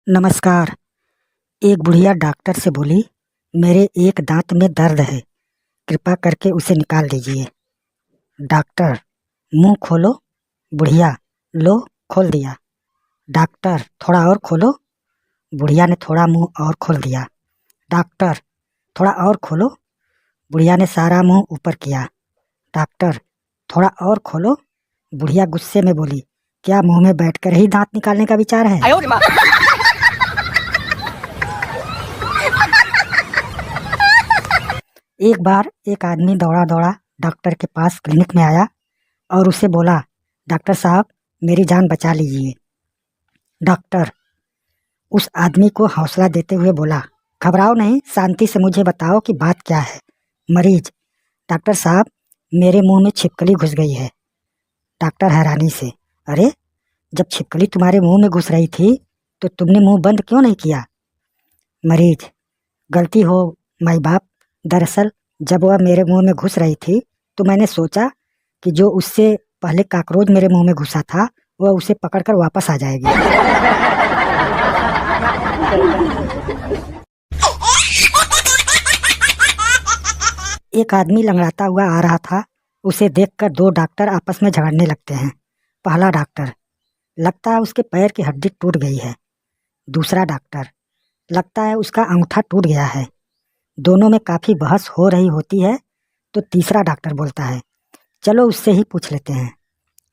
नमस्कार। एक बुढ़िया डॉक्टर से बोली, मेरे एक दांत में दर्द है, कृपा करके उसे निकाल दीजिए। डॉक्टर, मुंह खोलो। बुढ़िया, लो खोल दिया। डॉक्टर, थोड़ा और खोलो। बुढ़िया ने थोड़ा मुंह और खोल दिया। डॉक्टर, थोड़ा और खोलो। बुढ़िया ने सारा मुंह ऊपर किया। डॉक्टर, थोड़ा और खोलो। बुढ़िया गुस्से में बोली, क्या मुंह में बैठकर ही दांत निकालने का विचार है? एक बार एक आदमी दौड़ा दौड़ा डॉक्टर के पास क्लिनिक में आया और उसे बोला, डॉक्टर साहब, मेरी जान बचा लीजिए। डॉक्टर उस आदमी को हौसला देते हुए बोला, घबराओ नहीं, शांति से मुझे बताओ कि बात क्या है। मरीज, डॉक्टर साहब, मेरे मुंह में छिपकली घुस गई है। डॉक्टर हैरानी से, अरे, जब छिपकली तुम्हारे मुंह में घुस रही थी तो तुमने मुंह बंद क्यों नहीं किया? मरीज, गलती हो माई बाप, दरअसल जब वह मेरे मुंह में घुस रही थी तो मैंने सोचा कि जो उससे पहले कॉकरोच मेरे मुंह में घुसा था वह उसे पकड़कर वापस आ जाएगी। एक आदमी लंगड़ाता हुआ आ रहा था। उसे देखकर दो डॉक्टर आपस में झगड़ने लगते हैं। पहला डॉक्टर, लगता है उसके पैर की हड्डी टूट गई है। दूसरा डॉक्टर, लगता है उसका अंगूठा टूट गया है। दोनों में काफ़ी बहस हो रही होती है तो तीसरा डॉक्टर बोलता है, चलो उससे ही पूछ लेते हैं।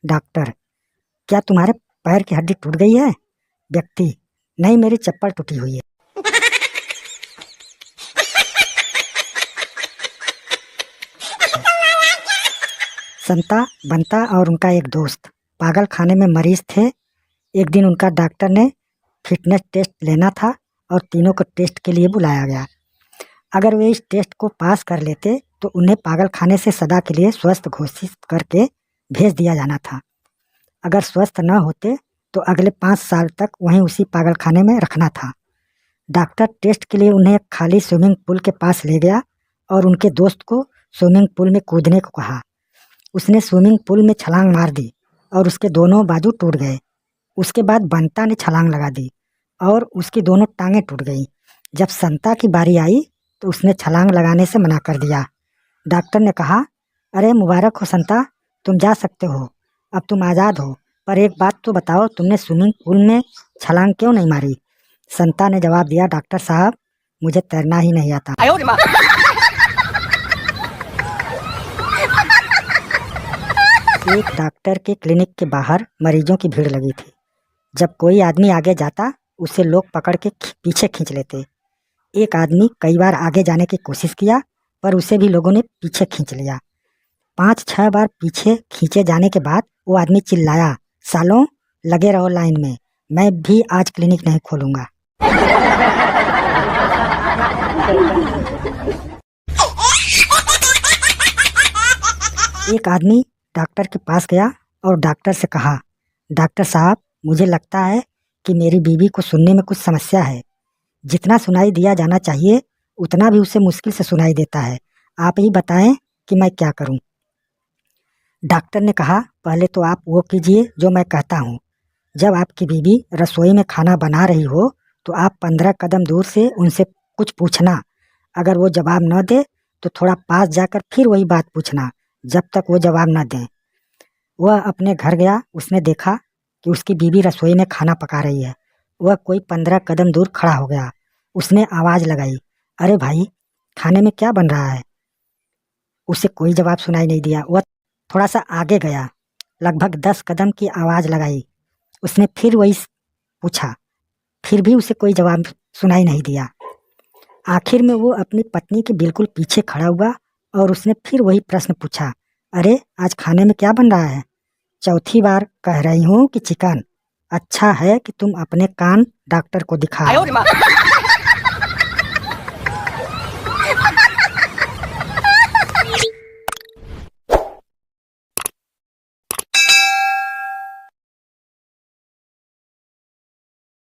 डॉक्टर, क्या तुम्हारे पैर की हड्डी टूट गई है? व्यक्ति, नहीं, मेरी चप्पल टूटी हुई है। संता, बंता और उनका एक दोस्त पागल खाने में मरीज थे। एक दिन उनका डॉक्टर ने फिटनेस टेस्ट लेना था और तीनों को टेस्ट के लिए बुलाया गया। अगर वे इस टेस्ट को पास कर लेते तो उन्हें पागल खाने से सदा के लिए स्वस्थ घोषित करके भेज दिया जाना था। अगर स्वस्थ न होते तो अगले 5 साल तक वहीं उसी पागल खाने में रखना था। डॉक्टर टेस्ट के लिए उन्हें एक खाली स्विमिंग पूल के पास ले गया और उनके दोस्त को स्विमिंग पूल में कूदने को कहा। उसने स्विमिंग पूल में छलांग मार दी और उसके दोनों बाजू टूट गए। उसके बाद बंता ने छलांग लगा दी और उसकी दोनों टांगें टूट गईं। जब संता की बारी आई तो उसने छलांग लगाने से मना कर दिया। डॉक्टर ने कहा, अरे मुबारक हो संता, तुम जा सकते हो, अब तुम आज़ाद हो, पर एक बात तो बताओ, तुमने स्विमिंग पूल में छलांग क्यों नहीं मारी? संता ने जवाब दिया, डॉक्टर साहब, मुझे तैरना ही नहीं आता। एक डॉक्टर के क्लिनिक के बाहर मरीजों की भीड़ लगी थी। जब कोई आदमी आगे जाता उसे लोग पकड़ के पीछे खींच लेते। एक आदमी कई बार आगे जाने की कोशिश किया पर उसे भी लोगों ने पीछे खींच लिया। 5-6 बार पीछे खींचे जाने के बाद वो आदमी चिल्लाया, सालों, लगे रहो लाइन में, मैं भी आज क्लिनिक नहीं खोलूंगा। एक आदमी डॉक्टर के पास गया और डॉक्टर से कहा, डॉक्टर साहब, मुझे लगता है कि मेरी बीवी को सुनने में कुछ समस्या है। जितना सुनाई दिया जाना चाहिए उतना भी उसे मुश्किल से सुनाई देता है। आप ही बताएं कि मैं क्या करूं। डॉक्टर ने कहा, पहले तो आप वो कीजिए जो मैं कहता हूं। जब आपकी बीवी रसोई में खाना बना रही हो तो आप 15 कदम दूर से उनसे कुछ पूछना। अगर वो जवाब न दे तो थोड़ा पास जाकर फिर वही बात पूछना जब तक वो जवाब न दें। वह अपने घर गया। उसने देखा कि उसकी बीवी रसोई में खाना पका रही है। वह कोई 15 कदम दूर खड़ा हो गया। उसने आवाज़ लगाई, अरे भाई, खाने में क्या बन रहा है? उसे कोई जवाब सुनाई नहीं दिया। वह थोड़ा सा आगे गया, लगभग 10 कदम की आवाज़ लगाई। उसने फिर वही पूछा, फिर भी उसे कोई जवाब सुनाई नहीं दिया। आखिर में वो अपनी पत्नी के बिल्कुल पीछे खड़ा हुआ और उसने फिर वही प्रश्न पूछा, अरे, आज खाने में क्या बन रहा है? चौथी बार कह रही हूँ कि चिकन। अच्छा है कि तुम अपने कान डॉक्टर को दिखाओ।